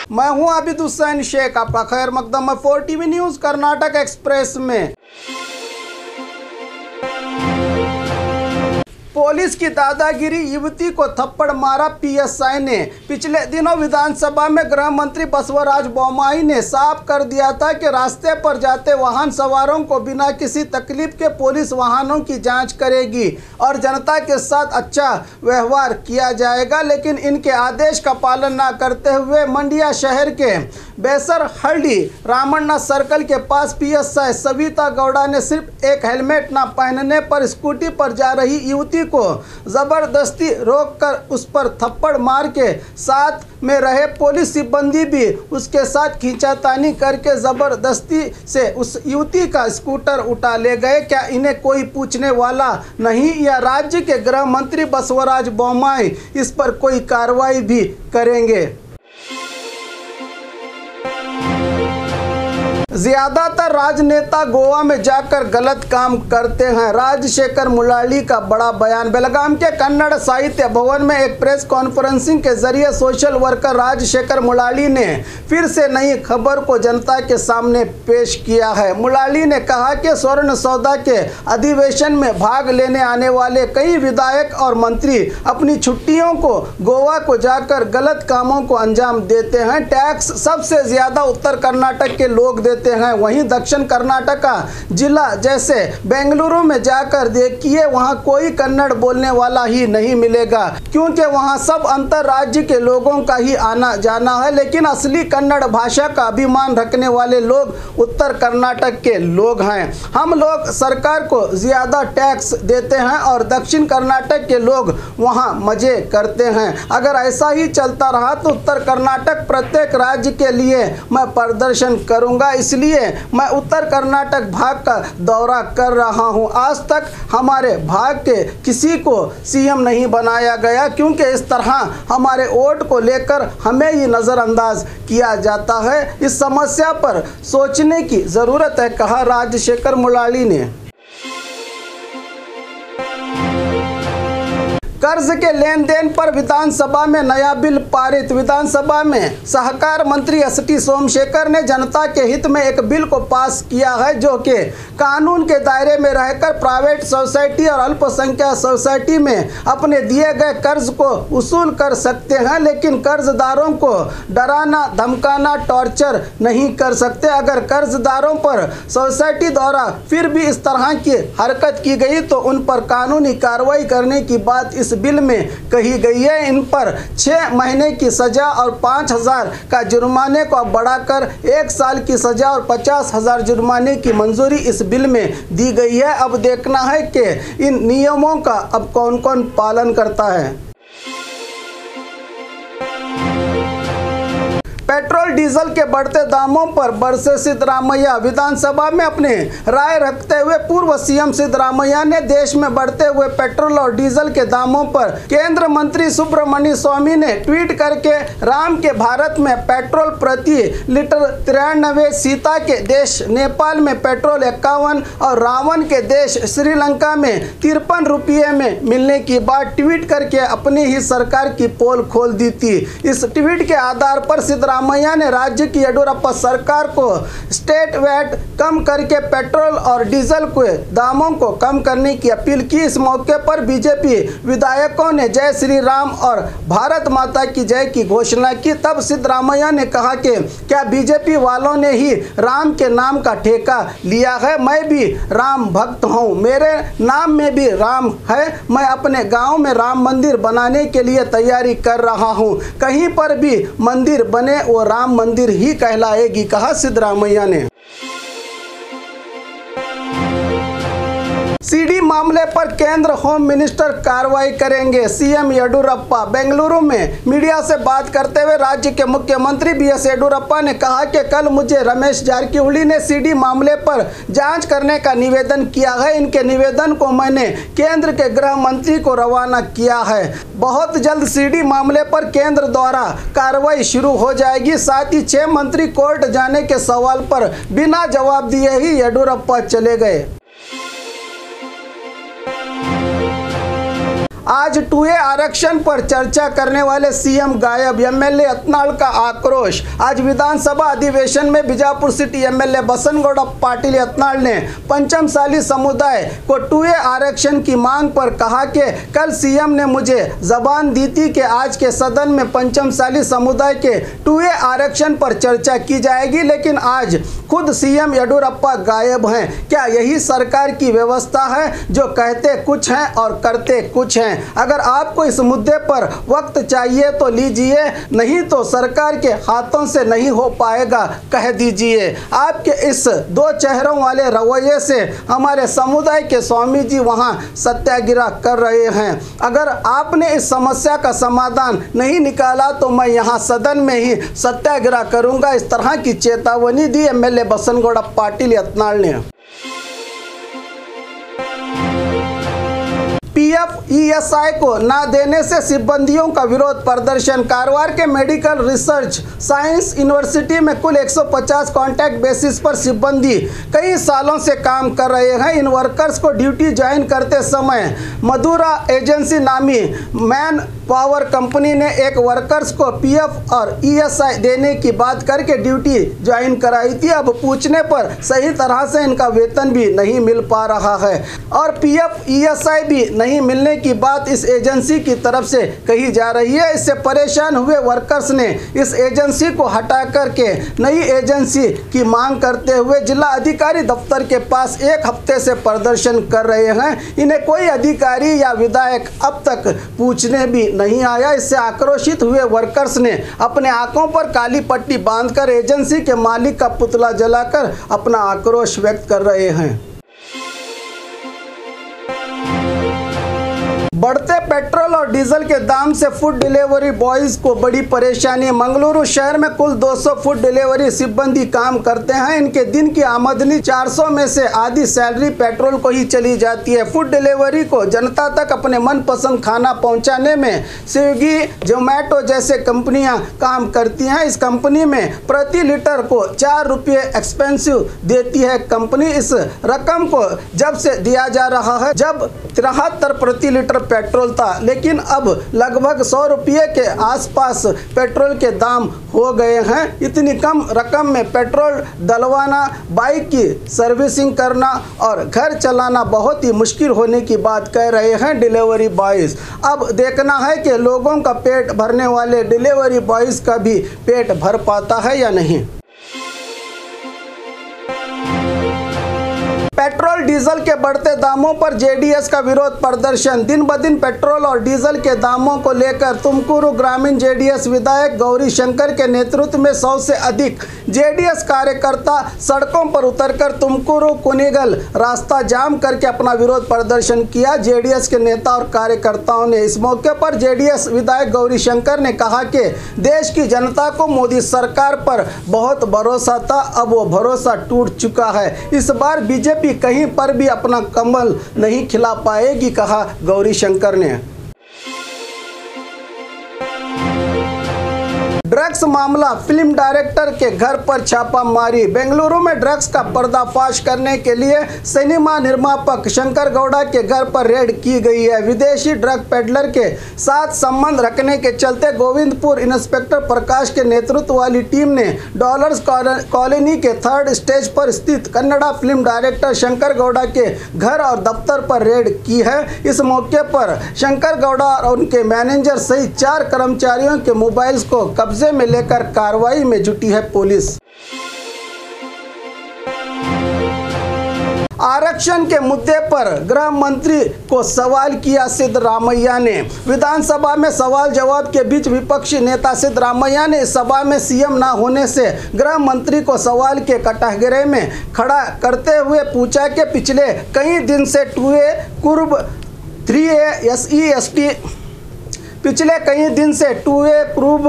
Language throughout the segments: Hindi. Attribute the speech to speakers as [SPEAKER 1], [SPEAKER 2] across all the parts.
[SPEAKER 1] मैं हूं आबिद हुसैन शेख, आपका खैर मकदम है 4 टीवी न्यूज कर्नाटक एक्सप्रेस में। पुलिस की दादागिरी, युवती को थप्पड़ मारा पीएसआई ने। पिछले दिनों विधानसभा में गृह मंत्री बसवराज बोम्माई ने साफ कर दिया था कि रास्ते पर जाते वाहन सवारों को बिना किसी तकलीफ के पुलिस वाहनों की जांच करेगी और जनता के साथ अच्छा व्यवहार किया जाएगा, लेकिन इनके आदेश का पालन न करते हुए मंडिया शहर के बेसरहल्ली रामण्णा सर्कल के पास पीएसआई सविता गौड़ा ने सिर्फ एक हेलमेट न पहनने पर स्कूटी पर जा रही युवती को जबरदस्ती रोककर उस पर थप्पड़ मार के साथ में रहे पुलिस सिब्बंदी भी उसके साथ खींचातानी करके जबरदस्ती से उस युवती का स्कूटर उठा ले गए। क्या इन्हें कोई पूछने वाला नहीं, या राज्य के गृह मंत्री बसवराज बोम्माई इस पर कोई कार्रवाई भी करेंगे? ज्यादातर राजनेता गोवा में जाकर गलत काम करते हैं। राजशेखर मुलाली का बड़ा बयान। बेलगाम के कन्नड़ साहित्य भवन में एक प्रेस कॉन्फ्रेंसिंग के जरिए सोशल वर्कर राजशेखर मुलाली ने फिर से नई खबर को जनता के सामने पेश किया है। मुलाली ने कहा कि स्वर्ण सौदा के अधिवेशन में भाग लेने आने वाले कई विधायक और मंत्री अपनी छुट्टियों को गोवा को जाकर गलत कामों को अंजाम देते हैं। टैक्स सबसे ज्यादा उत्तर कर्नाटक के लोग देते हैं, वहीं दक्षिण कर्नाटक का जिला जैसे बेंगलुरु में जाकर देखिए, वहां कोई कन्नड़ बोलने वाला ही नहीं मिलेगा, क्योंकि वहां सब अंतर राज्य के लोगों का ही आना जाना है। लेकिन असली कन्नड़ भाषा का अभिमान रखने वाले लोग उत्तर कर्नाटक के लोग हैं। हम लोग सरकार को ज्यादा टैक्स देते हैं और दक्षिण कर्नाटक के लोग वहां मजे करते हैं। अगर ऐसा ही चलता रहा तो उत्तर कर्नाटक प्रत्येक राज्य के लिए मैं प्रदर्शन करूंगा। इसलिए मैं उत्तर कर्नाटक भाग का दौरा कर रहा हूं। आज तक हमारे भाग के किसी को सीएम नहीं बनाया गया, क्योंकि इस तरह हमारे वोट को लेकर हमें ही नज़रअंदाज किया जाता है। इस समस्या पर सोचने की ज़रूरत है, कहा राजशेखर मुलाली ने। कर्ज के लेन देन पर विधानसभा में नया बिल पारित। विधानसभा में सहकार मंत्री एसटी सोमशेखर ने जनता के हित में एक बिल को पास किया है, जो कि कानून के दायरे में रहकर प्राइवेट सोसाइटी और अल्पसंख्यक सोसाइटी में अपने दिए गए कर्ज को वसूल कर सकते हैं, लेकिन कर्जदारों को डराना, धमकाना, टॉर्चर नहीं कर सकते। अगर कर्जदारों पर सोसाइटी द्वारा फिर भी इस तरह की हरकत की गई तो उन पर कानूनी कार्रवाई करने की बात इस बिल में कही गई है। इन पर 6 महीने की सजा और 5,000 का जुर्माने को अब बढ़ाकर 1 साल की सजा और 50,000 जुर्माने की मंजूरी इस बिल में दी गई है। अब देखना है कि इन नियमों का अब कौन कौन पालन करता है। पेट्रोल डीजल के बढ़ते दामों पर बरसे सिद्धरामैया। विधानसभा में अपनी राय रखते हुए पूर्व सीएम सिद्धरामैया ने देश में बढ़ते हुए पेट्रोल और डीजल के दामों पर केंद्र मंत्री सुब्रमण्य स्वामी ने ट्वीट करके राम के भारत में पेट्रोल प्रति लीटर 93, सीता के देश नेपाल में पेट्रोल 51 और रावण के देश श्रीलंका में 53 रुपये में मिलने की बात ट्वीट करके अपनी ही सरकार की पोल खोल दी थी। इस ट्वीट के आधार पर सिद्धरामैया ने राज्य की येडियुरप्पा सरकार को स्टेट वेट कम करके पेट्रोल और डीजल के दामों को कम करने की अपील की। इस मौके पर बीजेपी विधायकों ने जय श्री राम और भारत माता की जय की घोषणा की। तब सिद्धरामैया ने कहा कि क्या बीजेपी वालों ने ही राम के नाम का ठेका लिया है? मैं भी राम भक्त हूँ, मेरे नाम में भी राम है। मैं अपने गाँव में राम मंदिर बनाने के लिए तैयारी कर रहा हूँ। कहीं पर भी मंदिर बने वो राम मंदिर ही कहलाएगी, कहा सिद्धरामैया ने। सीडी मामले पर केंद्र होम मिनिस्टर कार्रवाई करेंगे, सीएम येडियुरप्पा। बेंगलुरु में मीडिया से बात करते हुए राज्य के मुख्यमंत्री बीएस येडियुरप्पा ने कहा कि कल मुझे रमेश जारकिहोली ने सीडी मामले पर जांच करने का निवेदन किया है। इनके निवेदन को मैंने केंद्र के गृह मंत्री को रवाना किया है। बहुत जल्द सीडी मामले पर केंद्र द्वारा कार्रवाई शुरू हो जाएगी। साथ ही 6 मंत्री कोर्ट जाने के सवाल पर बिना जवाब दिए ही येडियुरप्पा चले गए। आज 2A आरक्षण पर चर्चा करने वाले सीएम गायब, एमएलए अतनाल का आक्रोश। आज विधानसभा अधिवेशन में बीजापुर सिटी एमएलए बसनगौड़ा पाटिल अतनाल ने पंचमसाली समुदाय को 2A आरक्षण की मांग पर कहा कि कल सीएम ने मुझे जबान दी थी कि आज के सदन में पंचमसाली समुदाय के 2A आरक्षण पर चर्चा की जाएगी, लेकिन आज खुद सीएम येडियुरप्पा गायब हैं। क्या यही सरकार की व्यवस्था है, जो कहते कुछ हैं और करते कुछ हैं? अगर आपको इस मुद्दे पर वक्त चाहिए तो लीजिए, नहीं तो सरकार के हाथों से नहीं हो पाएगा, कह दीजिए। आपके इस दो चेहरों वाले रवैये से हमारे समुदाय के स्वामी जी वहां सत्याग्रह कर रहे हैं। अगर आपने इस समस्या का समाधान नहीं निकाला तो मैं यहां सदन में ही सत्याग्रह करूंगा। इस तरह की चेतावनी दी एमएलए बसनगौड़ा पाटिल अतनाल ने। पीएफ ईएसआई को ना देने से सिब्बंदियों का विरोध प्रदर्शन। कारवार के मेडिकल रिसर्च साइंस यूनिवर्सिटी में कुल 150 कॉन्ट्रैक्ट बेसिस पर सिब्बंदी कई सालों से काम कर रहे हैं। इन वर्कर्स को ड्यूटी ज्वाइन करते समय मधुरा एजेंसी नामी मैन पावर कंपनी ने एक वर्कर्स को पीएफ और ईएसआई देने की बात करके ड्यूटी ज्वाइन कराई थी। अब पूछने पर सही तरह से इनका वेतन भी नहीं मिल पा रहा है और पीएफ ईएसआई भी नहीं मिलने की बात इस एजेंसी की तरफ से कही जा रही है। इससे परेशान हुए वर्कर्स ने इस एजेंसी को हटा करके नई एजेंसी की मांग करते हुए जिला अधिकारी दफ्तर के पास एक हफ्ते से प्रदर्शन कर रहे हैं। इन्हें कोई अधिकारी या विधायक अब तक पूछने भी नहीं आया। इससे आक्रोशित हुए वर्कर्स ने अपने आंखों पर काली पट्टी बांधकर एजेंसी के मालिक का पुतला जलाकर अपना आक्रोश व्यक्त कर रहे हैं। बढ़ते पेट्रोल और डीजल के दाम से फूड डिलीवरी बॉयज को बड़ी परेशानी। मंगलुरु शहर में कुल 200 फूड डिलीवरी सिब्बंदी काम करते हैं। इनके दिन की आमदनी 400 में से आधी सैलरी पेट्रोल को ही चली जाती है। फूड डिलीवरी को जनता तक अपने मनपसंद खाना पहुंचाने में स्विगी, जोमेटो जैसे कंपनियां काम करती हैं। इस कंपनी में प्रति लीटर को 4 रुपये एक्सपेंसिव देती है कंपनी। इस रकम को जब से दिया जा रहा है जब 73 प्रति लीटर पेट्रोल था, लेकिन अब लगभग 100 रुपये के आसपास पेट्रोल के दाम हो गए हैं। इतनी कम रकम में पेट्रोल डलवाना, बाइक की सर्विसिंग करना और घर चलाना बहुत ही मुश्किल होने की बात कह रहे हैं डिलीवरी बॉयज़। अब देखना है कि लोगों का पेट भरने वाले डिलीवरी बॉयज़ का भी पेट भर पाता है या नहीं। पेट्रोल डीजल के बढ़ते दामों पर जेडीएस का विरोध प्रदर्शन। दिन ब दिन पेट्रोल और डीजल के दामों को लेकर तुमकुरू ग्रामीण जेडीएस विधायक गौरी शंकर के नेतृत्व में 100 से अधिक जेडीएस कार्यकर्ता सड़कों पर उतरकर तुमकुरू कुनिगल रास्ता जाम करके अपना विरोध प्रदर्शन किया। जेडीएस के नेता और कार्यकर्ताओं ने इस मौके पर जेडीएस विधायक गौरी शंकर ने कहा कि देश की जनता को मोदी सरकार पर बहुत भरोसा था, अब वो भरोसा टूट चुका है। इस बार बीजेपी कहीं पर भी अपना कमल नहीं खिला पाएगी, कहा गौरी शंकर ने। ड्रग्स मामला, फिल्म डायरेक्टर के घर पर छापा मारी। बेंगलुरु में ड्रग्स का पर्दाफाश करने के लिए सिनेमा निर्मापक शंकर गौड़ा के घर पर रेड की गई है। विदेशी ड्रग पेडलर के साथ संबंध रखने के चलते गोविंदपुर इंस्पेक्टर प्रकाश के नेतृत्व वाली टीम ने डॉलर्स कॉलोनी के 3rd स्टेज पर स्थित कन्नड़ा फिल्म डायरेक्टर शंकर गौड़ा के घर और दफ्तर पर रेड की है। इस मौके पर शंकर गौड़ा और उनके मैनेजर सहित 4 कर्मचारियों के मोबाइल्स को कब्जे में लेकर कार्रवाई में जुटी है पुलिस। आरक्षण के मुद्दे पर गृह मंत्री को सवाल किया सिद्धरामैया ने। विधानसभा में सवाल जवाब के बीच विपक्षी नेता सिद्धरामैया ने इस सभा में सीएम न होने से गृह मंत्री को सवाल के कटघरे में खड़ा करते हुए पूछा कि पिछले कई दिन से 2A कुर्ब 3A SC ST पिछले कई दिन से 2A कुर्ब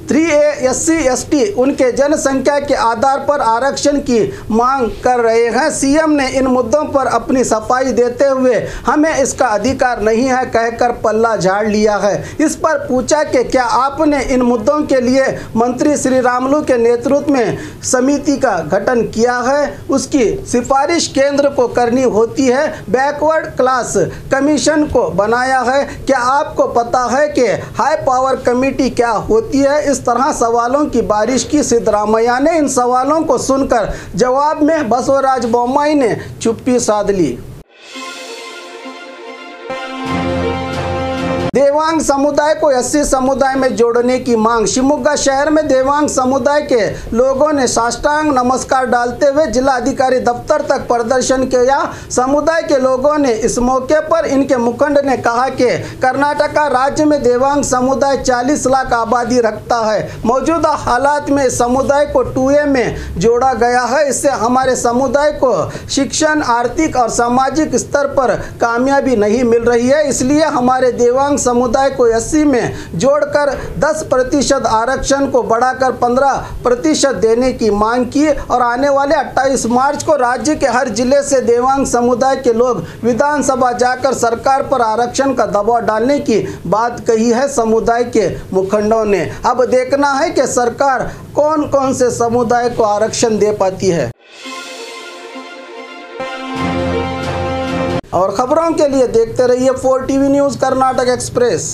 [SPEAKER 1] 3A SC/ST उनके जनसंख्या के आधार पर आरक्षण की मांग कर रहे हैं। सीएम ने इन मुद्दों पर अपनी सफाई देते हुए हमें इसका अधिकार नहीं है कहकर पल्ला झाड़ लिया है। इस पर पूछा कि क्या आपने इन मुद्दों के लिए मंत्री श्री रामुलू के नेतृत्व में समिति का गठन किया है? उसकी सिफारिश केंद्र को करनी होती है। बैकवर्ड क्लास कमीशन को बनाया है। क्या आपको पता है कि हाई पावर कमेटी क्या होती है? इस तरह सवालों की बारिश की सिद्धरामैया ने इन सवालों को सुनकर जवाब में बसवराज बोम्मई ने चुप्पी साध ली। देवांग समुदाय को एससी समुदाय में जोड़ने की मांग। शिवमोगा शहर में देवांग समुदाय के लोगों ने साष्टांग नमस्कार डालते हुए जिला अधिकारी दफ्तर तक प्रदर्शन किया। समुदाय के लोगों ने इस मौके पर इनके मुखंड ने कहा कि कर्नाटक राज्य में देवांग समुदाय 40 लाख आबादी रखता है। मौजूदा हालात में समुदाय को 2A में जोड़ा गया है। इससे हमारे समुदाय को शिक्षण, आर्थिक और सामाजिक स्तर पर कामयाबी नहीं मिल रही है। इसलिए हमारे देवांग समुदाय को एससी में जोड़कर 10% आरक्षण को बढ़ाकर 15% देने की मांग की और आने वाले 28 मार्च को राज्य के हर जिले से देवांग समुदाय के लोग विधानसभा जाकर सरकार पर आरक्षण का दबाव डालने की बात कही है समुदाय के मुखंडों ने। अब देखना है कि सरकार कौन कौन से समुदाय को आरक्षण दे पाती है। और खबरों के लिए देखते रहिए 4TV न्यूज़ कर्नाटक एक्सप्रेस।